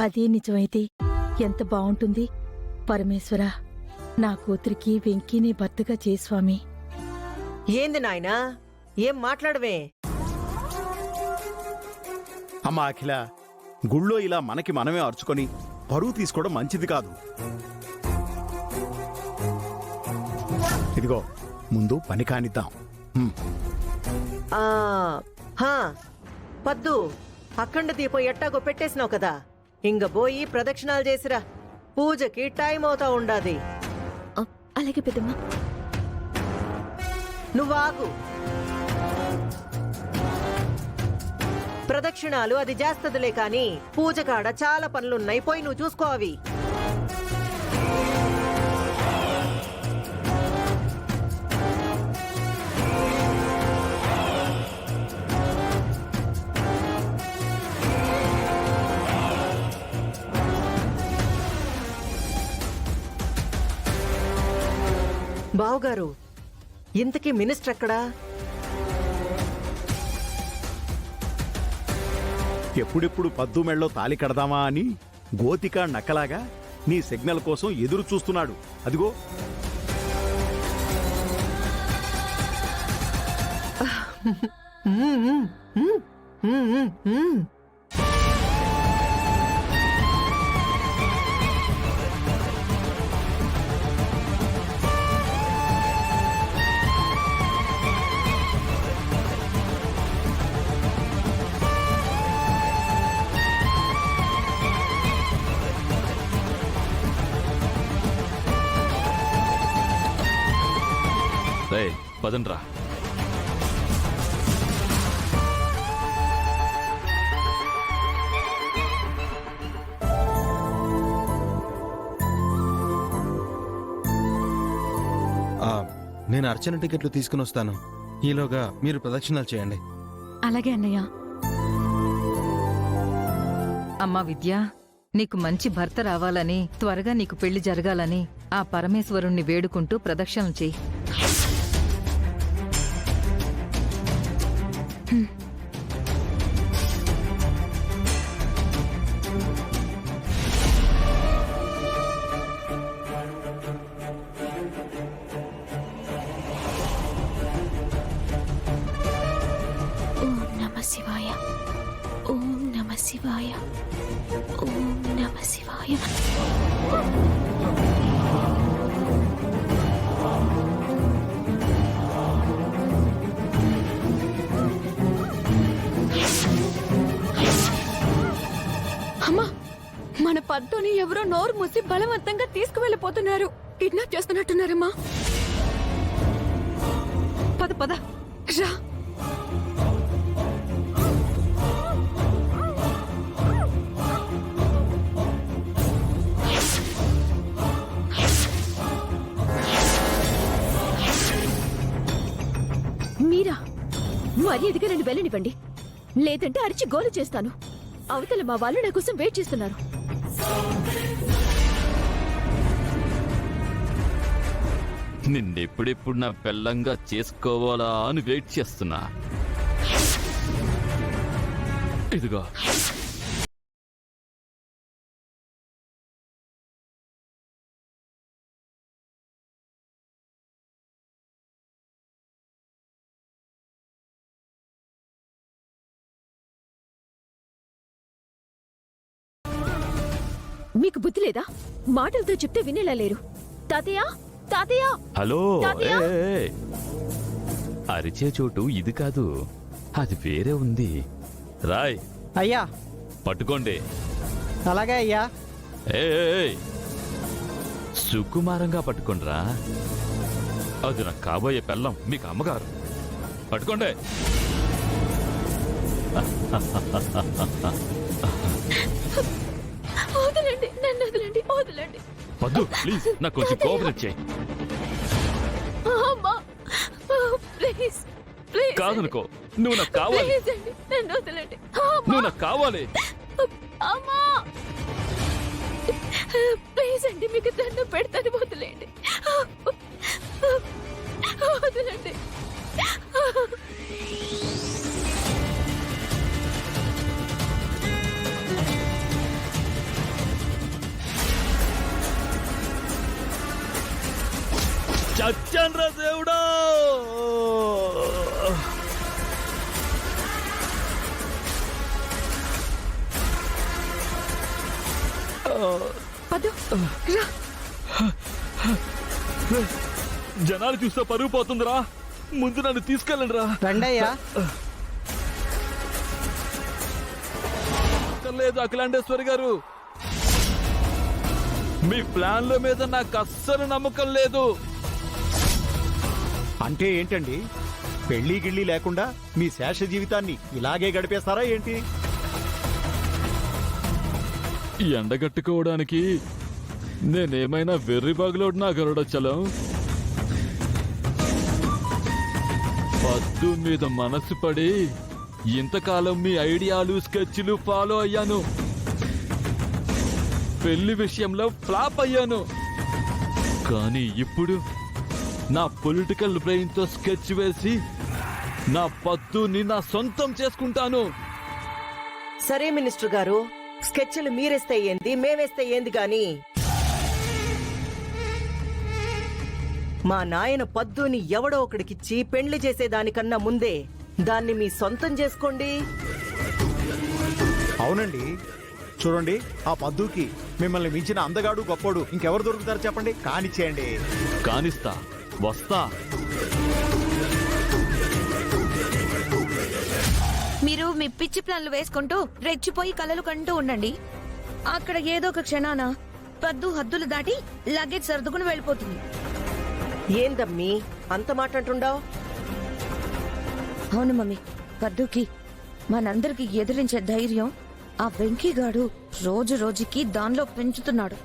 అదే నిజమైతే ఎంత బావుంటుంది. పరమేశ్వరా, నా కూతురికి వెంకీని భర్తగా చేయి స్వామి. ఏంది నాయనా, ఏం మాట్లాడవే? అమ్మా అఖిల, గుళ్ళో ఇలా మనకి మనమే అరుచుకొని పరువు తీసుకోవడం మంచిది కాదు. ఇదిగో ముందు పని కానిద్దాం. పద్దు, అఖండ దీపం ఎట్టాగో పెట్టేసినావు కదా, ఇంగ పోయి ప్రదక్షిణాలు చేసిరా. పూజకి టైం అవుతా ఉండాది. అలాగే పెద్దమ్మా. నువ్వాగు. ప్రదక్షిణాలు అది చేస్తదిలే కాని పూజ కాడ చాలా పనులున్నాయి, పోయి నువ్వు చూసుకో అవి. బావుగారు, ఇంతకీ మినిస్టర్ ఎక్కడా? ఎప్పుడెప్పుడు పద్దు మెళ్ళో తాలి కడదామా అని గోతిక నక్కలాగా నీ సిగ్నల్ కోసం ఎదురు చూస్తున్నాడు. అదిగో. పదండ్రా. నేను అర్చన టికెట్లు తీసుకుని వస్తాను. ఈలోగా మీరు ప్రదక్షిణాలు చేయండి. అలాగే అన్నయ్య. అమ్మా విద్య, నీకు మంచి భర్త రావాలని, త్వరగా నీకు పెళ్లి జరగాలని ఆ పరమేశ్వరుణ్ణి వేడుకుంటూ ప్రదక్షిణలు చెయ్యి. ఓం నమ శివాయ, ఓం నమ శివాయ, ఓం నమ శివాయ. అమ్మా, మన పద్దుని ఎవరో నోరు మూసి బలవంతంగా తీసుకువెళ్ళిపోతున్నారు. కిడ్నాప్ చేస్తున్నట్టున్నారమ్మా. పద పద రా. మీరా, మర్యాదగా నన్ను వెళ్ళనివ్వండి, లేదంటే అరిచి గోలు చేస్తాను. అవతల మా వాళ్ళు నా కోసం వెయిట్ చేస్తున్నారు. నిన్నెప్పుడెప్పుడు నా పెళ్ళంగా చేసుకోవాలా అని వెయిట్ చేస్తున్నా. ఇదిగో. మీకు బుద్ధి లేదా? మాటలతో చెప్తే వినేలా లేరు. తాతయ్య, తాతయ్య. హలో. తాతయ్య. అరిచే చోటు ఇది కాదు, అది వేరే ఉంది. రాయ్. అయ్యా. పట్టుకోండి. అలాగే అయ్యా. సుకుమారంగా పట్టుకోండిరా. అది నాకు కాబోయే పెళ్ళం, మీకు అమ్మగారు. పట్టుకోండి. వదలండి, నన్ను వదలండి, వదలండి. పద్దు ప్లీజ్, నాకు కొంచెం కోఆపరేట్ చేయి. Please please. కాదనుకో, నువ్వు నాకు కావాలి. నన్ను వదలండి. నువ్వు నాకు కావాలి. అమ్మా ప్లీజ్ అండి, మీకు దండం పెడతాను, వదిలేండి, వదలండి. చచ్చాన్రా దేవుడా. పద్దు రా. జనాలు చూస్తే పరుగు పోతుందిరా, ముందు నన్ను తీసుకెళ్ళండి రా. రండయ్యా. లేదు అఖిలాండేశ్వరి గారు, మీ ప్లాన్ల మీద నాకు అస్సలు నమ్మకం లేదు. అంటే ఏంటండి, పెళ్లి గిళ్ళి లేకుండా మీ శేష జీవితాన్ని ఇలాగే గడిపేస్తారా ఏంటి? ఈ ఎండగట్టుకోవడానికి నేనేమైనా వెర్రి బాగులోడు నా గరుడొచ్చలం. పద్దు మీద మనసు పడి ఇంతకాలం మీ ఐడియాలు స్కెచ్లు ఫాలో అయ్యాను. పెళ్లి విషయంలో ఫ్లాప్ అయ్యాను. కానీ ఇప్పుడు నా పొలిటికల్ బ్రెయిన్ తో స్కెచ్ వేసి నా పద్దుని నా సొంతం చేసుకుంటాను. సరే మినిస్టర్ గారు, స్కెచ్లు మీరేస్తే ఏంది, మేమేస్తే ఏంది గాని మా నాయన పద్దుని ఎవడో ఒకడికిచ్చి పెండ్లి చేసేదానికన్నా ముందే దాన్ని మీ సొంతం చేసుకోండి. అవునండి, చూడండి, ఆ పద్దుకి మిమ్మల్ని మించిన అందగాడు గొప్పోడు ఇంకెవరు దొరుకుతారు చెప్పండి? కానిచ్చేయండి. కానిస్తా, వస్తా. మీరు మీ పిచ్చి ప్లాన్లు వేసుకుంటూ రెచ్చిపోయి కలలు కంటూ ఉండండి. అక్కడ ఏదో ఒక క్షణాన పద్దు హద్దులు దాటి లగేజ్ సర్దుకుని వెళ్ళిపోతుంది. ఏందమ్మీ అంత మాట అంటుండావు? అవును మమ్మీ, పద్దుకి మనందరికి ఎదిరించే ధైర్యం ఆ వెంకీగాడు రోజు రోజుకి దానిలో పెంచుతున్నాడు.